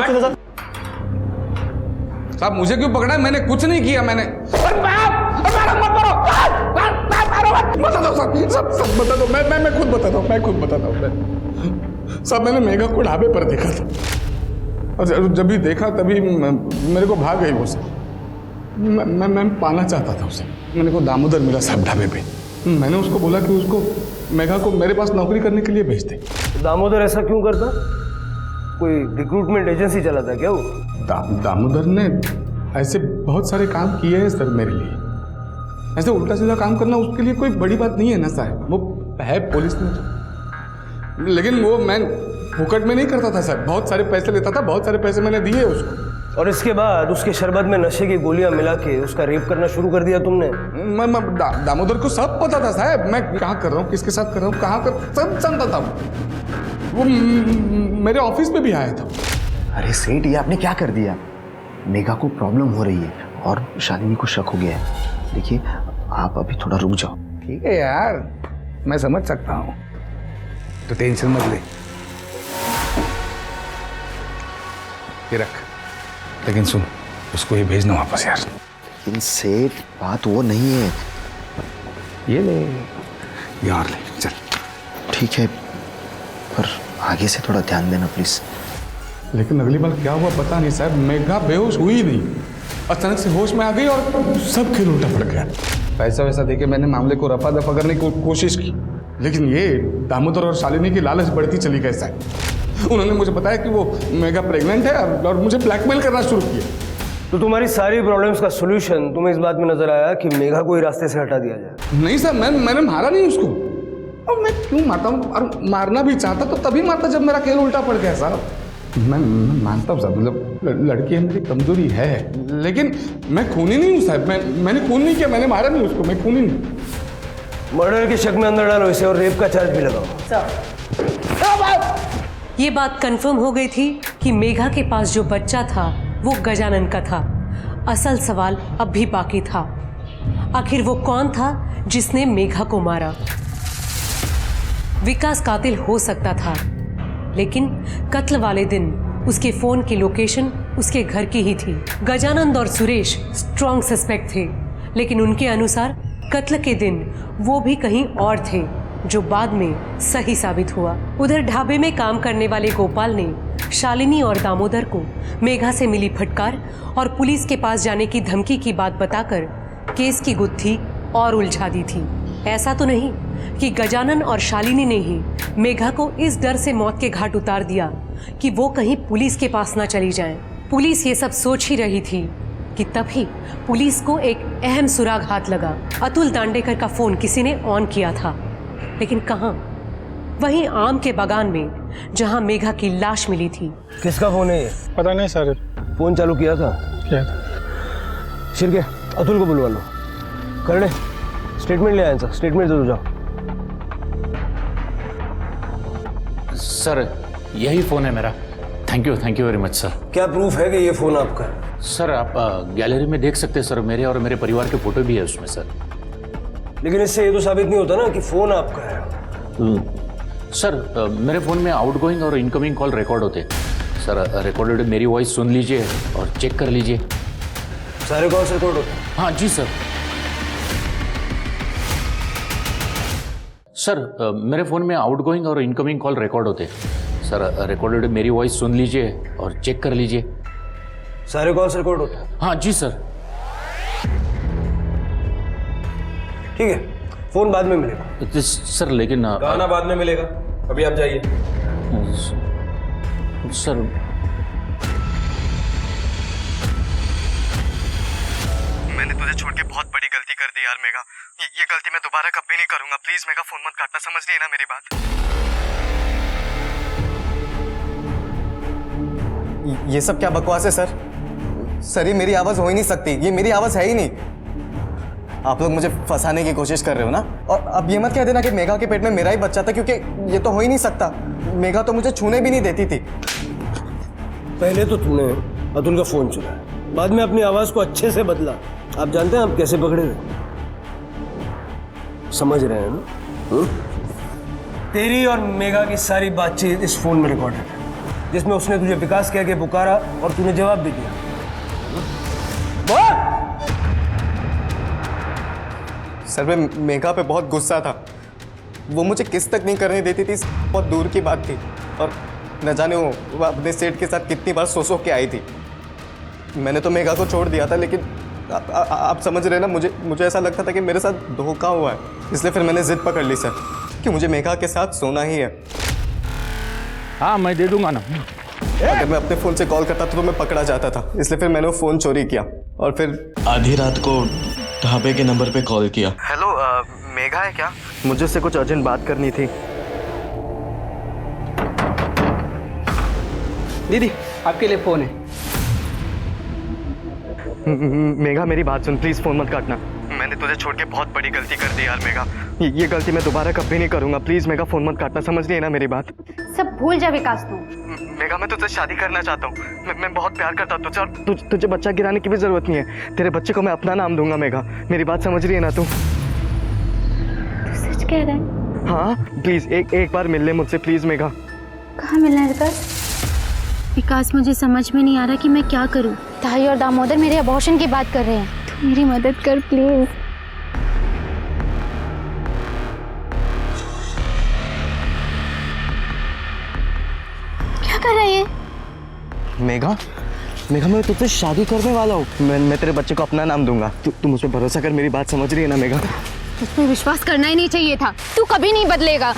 सुनो सर। साहब मुझे क्यों पकड़ा है? मैंने कुछ नहीं किया। मैंने बता दो सब बता दो। मैं खुद बताता हूँ। सब मैंने मेघा को ढाबे पर देखा था, और जब भी देखा तभी मेरे को भाग गई वो सब। मैं पाना चाहता था उसे। मैंने को दामोदर मिला साहब ढाबे पे। मैंने उसको बोला कि उसको मेघा को मेरे पास नौकरी करने के लिए भेज दे। दामोदर ऐसा क्यों करता? कोई रिक्रूटमेंट एजेंसी चलाता क्या वो? दामोदर ने ऐसे बहुत सारे काम किए हैं सर मेरे लिए। ऐसे उल्टा सीधा काम करना उसके लिए कोई बड़ी बात नहीं है ना साहब। वो है पुलिस में, लेकिन वो मैं फुकट में नहीं करता था सर, बहुत सारे पैसे लेता था, बहुत सारे पैसे मैंने दिए उसको। और इसके बाद उसके शरबत में नशे की गोलियां मिला के उसका रेप करना शुरू कर दिया तुमने? दामोदर को सब पता था साहब, मैं कहाँ कर रहा हूँ, किसके साथ कर रहा हूँ, कहाँ कर, सब जानता था वो मेरे ऑफिस में भी आया था। अरे सेठ, ये आपने क्या कर दिया? मेघा को प्रॉब्लम हो रही है और शालिनी को शक हो गया है। देखिए, आप अभी थोड़ा रुक जाओ। ठीक है यार, मैं समझ सकता हूँ, तो टेंशन मत ले। ये रख, लेकिन सुन, उसको ये भेजना वापस यार। लेकिन सेठ, बात वो नहीं है। ये ले, ये और ले, चल। ठीक है, पर आगे से थोड़ा ध्यान देना प्लीज। लेकिन अगली बार क्या हुआ पता नहीं साहब, मेघा बेहोश हुई नहीं, अचानक से होश में आ गई और सब खेल उल्टा पड़ गया। पैसा वैसा देके मैंने मामले को रफा दफा करने की कोशिश की, लेकिन ये दामोदर और शालिनी की लालच बढ़ती चली गई साहब। उन्होंने मुझे बताया कि वो मेघा प्रेग्नेंट है और मुझे ब्लैकमेल करना शुरू किया। तो तुम्हारी सारी प्रॉब्लम्स का सॉल्यूशन तुम्हें इस बात में नजर आया कि मेघा को ही रास्ते से हटा दिया जाए? नहीं सर, मैंने मारा नहीं उसको। और मैं क्यों मारता हूँ? और मारना भी चाहता तो तभी मारता जब मेरा खेल उल्टा पड़ गया साहब। मैं मानता हूँ साहब, मतलब लड़की है, मेरी कमजोरी है, लेकिन मैं खूनी नहीं हूँ साहब। मैंने खून नहीं किया, मैंने मारा नहीं उसको, मैं खूनी नहीं। मर्डर के शक में अंदर डालो इसे और रेप का चार्ज भी लगाओ। ये बात कंफर्म हो गई थी कि मेघा के पास जो बच्चा था वो गजानन का था। असल सवाल अब भी बाकी था, आखिर वो कौन था जिसने मेघा को मारा? विकास कातिल हो सकता था, लेकिन कत्ल वाले दिन उसके फोन की लोकेशन उसके घर की ही थी। गजानंद और सुरेश स्ट्रॉन्ग सस्पेक्ट थे, लेकिन उनके अनुसार कत्ल के दिन वो भी कहीं और थे, जो बाद में सही साबित हुआ। उधर ढाबे में काम करने वाले गोपाल ने शालिनी और दामोदर को मेघा से मिली फटकार और पुलिस के पास जाने की धमकी की बात बताकर केस की गुत्थी और उलझा दी थी। ऐसा तो नहीं कि गजानन और शालिनी ने ही मेघा को इस डर से मौत के घाट उतार दिया कि वो कहीं पुलिस के पास ना चली जाएं। पुलिस ये सब सोच ही रही थी कि तभी पुलिस को एक अहम सुराग हाथ लगा। अतुल दांडेकर का फोन किसी ने ऑन किया था, लेकिन कहाँ? वहीं आम के बागान में, जहां मेघा की लाश मिली थी। किसका फोन है ये? पता नहीं सर। फोन चालू किया था क्या? शिरके, अतुल को बुलवा लो। कर ले, स्टेटमेंट ले आए सर, स्टेटमेंट दे दो जाओ। सर, यही फ़ोन है मेरा। Thank you very much sir. क्या प्रूफ है कि ये फ़ोन आपका है? सर, आप गैलरी में देख सकते हैं सर, मेरे और मेरे परिवार के फ़ोटो भी है उसमें सर। लेकिन इससे ये तो साबित नहीं होता ना कि फ़ोन आपका है। सर, मेरे फ़ोन में आउटगोइंग और इनकमिंग कॉल रिकॉर्ड होते हैं सर। रिकॉर्डेड मेरी वॉइस सुन लीजिए और चेक कर लीजिए। सारे कॉल्स रिकॉर्ड होते हैं? हाँ जी सर। सर, मेरे फ़ोन में आउटगोइंग और इनकमिंग कॉल रिकॉर्ड होते हैं सर। रिकॉर्डेड मेरी वॉइस सुन लीजिए और चेक कर लीजिए। सारे कॉल्स रिकॉर्ड होते हैं? हाँ जी सर। ठीक है, फोन बाद में मिलेगा। सर लेकिन गाना बाद में मिलेगा, अभी आप जाइए। सर, मैंने तुझे छोड़ के बहुत बड़ी गलती कर दी यार मेघा। ये गलती मैं दोबारा कभी नहीं करूंगा। प्लीज मेघा, फोन मत काटना, समझ रही है ना मेरी बात? ये सब क्या बकवास है सर? सर, ये मेरी आवाज हो ही नहीं सकती, ये मेरी आवाज है ही नहीं। आप लोग मुझे फंसाने की कोशिश कर रहे हो ना। और अब ये मत कह देना कि मेघा के पेट में मेरा ही बच्चा था, क्योंकि ये तो हो ही नहीं सकता। मेघा तो मुझे छूने भी नहीं देती थी। पहले तो तूने अतुल का फोन चुराया, बाद में अपनी आवाज को अच्छे से बदला। आप जानते हैं आप कैसे पकड़े थे? समझ रहे हैं ना? तेरी और मेघा की सारी बातचीत इस फोन में रिकॉर्ड है, जिसमें उसने तुझे विकास कह के पुकारा और तूने जवाब भी दिया। सर, मैं मेघा पे बहुत गुस्सा था। वो मुझे किस तक नहीं करने देती थी, बहुत दूर की बात थी। और न जाने वो अपने सेठ के साथ कितनी बार सो के आई थी। मैंने तो मेघा को छोड़ दिया था, लेकिन आप समझ रहे ना, मुझे ऐसा लगता था कि मेरे साथ धोखा हुआ है। इसलिए फिर मैंने जिद पकड़ ली सर कि मुझे मेघा के साथ सोना ही है। हाँ, मैं दे दूंगा ना। अगर मैं अपने फ़ोन से कॉल करता तो मैं पकड़ा जाता था, इसलिए फिर मैंने वो फ़ोन चोरी किया और फिर आधी रात को ढाबे के नंबर पे कॉल किया। हेलो, मेघा है क्या? मुझे उससे कुछ अर्जेंट बात करनी थी। दीदी आपके लिए फ़ोन है। मेघा मेरी बात सुन, प्लीज़ फ़ोन मत काटना। मैंने तुझे छोड़ के बहुत बड़ी गलती कर दी यार मेघा। ये गलती मैं दोबारा कभी नहीं करूँगा। प्लीज़ मेघा फ़ोन मत काटना, समझ रही है ना मेरी बात? सब भूल जा विकास तू। मेघा मैं तुझसे शादी करना चाहता हूँ। मैं बहुत प्यार करता हूँ तुझसे और तुझे बच्चा गिराने की भी ज़रूरत नहीं है। तेरे बच्चे को मैं अपना नाम दूंगा मेघा। मेरी बात समझ रही है ना तू? सच कह रहा है? हाँ प्लीज़ एक बार मिल ले मुझसे प्लीज़ मेघा। कहाँ मिलना है विकास? विकास मुझे समझ में नहीं आ रहा कि मैं क्या करूं। ताई और दामोदर मेरे अबॉर्शन की बात कर रहे हैं, तू मेरी मदद कर प्लीज। क्या कर रहा है ये? मेघा मेघा मैं तुझसे शादी करने वाला हूँ। मैं तेरे बच्चे को अपना नाम दूंगा। तू मुझ पर भरोसा कर, मेरी बात समझ रही है ना मेघा? तुझ पे विश्वास करना ही नहीं चाहिए था। तू कभी नहीं बदलेगा।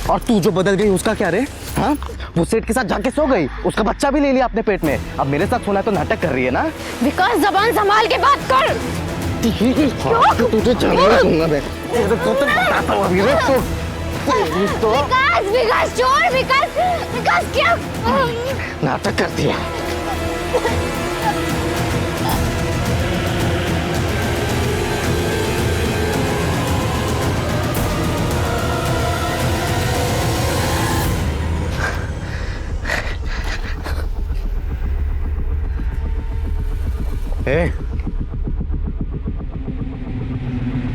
और तू जो बदल गई उसका क्या रे? हाँ वो सेठ के साथ जाके सो गई, उसका बच्चा भी ले लिया अपने पेट में। अब मेरे साथ सोना है तो नाटक कर रही है ना? विकास जबान संभाल के बात कर। तुझे जानना दूंगा मैं। तो बताता हूँ अभी रे तो। विकास विकास छोड़। विकास क्या नाटक कर दिया।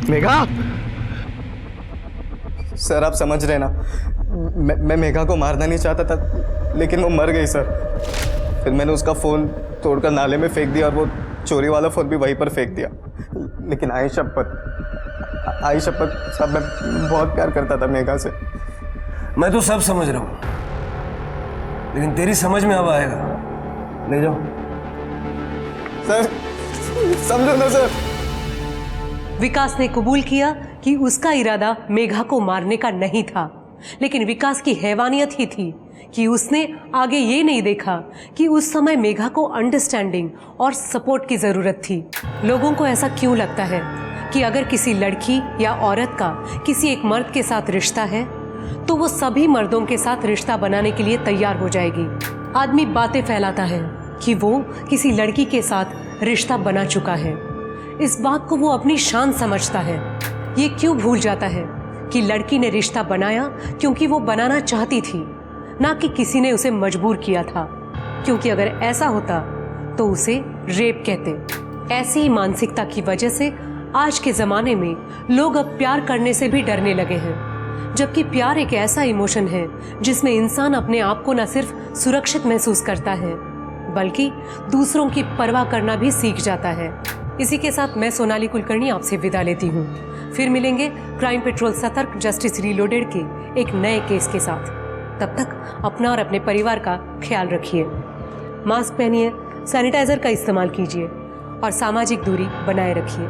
मेघा सर आप समझ रहे ना, मैं मेघा को मारना नहीं चाहता था लेकिन वो मर गई सर। फिर मैंने उसका फ़ोन तोड़कर नाले में फेंक दिया और वो चोरी वाला फ़ोन भी वहीं पर फेंक दिया। लेकिन आई शपथ साहब मैं बहुत प्यार करता था मेघा से। मैं तो सब समझ रहा हूँ, लेकिन तेरी समझ में अब आएगा। ले जाओ सर, समझो ना सर। विकास ने कबूल किया कि उसका इरादा मेघा को मारने का नहीं था, लेकिन विकास की हैवानियत ही थी कि उसने आगे ये नहीं देखा कि उस समय मेघा को अंडरस्टैंडिंग और सपोर्ट की ज़रूरत थी। लोगों को ऐसा क्यों लगता है कि अगर किसी लड़की या औरत का किसी एक मर्द के साथ रिश्ता है तो वो सभी मर्दों के साथ रिश्ता बनाने के लिए तैयार हो जाएगी। आदमी बातें फैलाता है कि वो किसी लड़की के साथ रिश्ता बना चुका है। इस बात को वो अपनी शान समझता है। ये क्यों भूल जाता है कि लड़की ने रिश्ता बनाया क्योंकि वो बनाना चाहती थी, ना कि किसी ने उसे मजबूर किया था। क्योंकि अगर ऐसा होता तो उसे रेप कहते। ऐसी ही मानसिकता की वजह से आज के ज़माने में लोग अब प्यार करने से भी डरने लगे हैं, जबकि प्यार एक ऐसा इमोशन है जिसमें इंसान अपने आप को न सिर्फ सुरक्षित महसूस करता है बल्कि दूसरों की परवाह करना भी सीख जाता है। इसी के साथ मैं सोनाली कुलकर्णी आपसे विदा लेती हूँ। फिर मिलेंगे क्राइम पेट्रोल सतर्क जस्टिस रीलोडेड के एक नए केस के साथ। तब तक अपना और अपने परिवार का ख्याल रखिए, मास्क पहनिए, सैनिटाइजर का इस्तेमाल कीजिए और सामाजिक दूरी बनाए रखिए।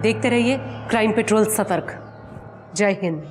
देखते रहिए क्राइम पेट्रोल सतर्क। जय हिंद।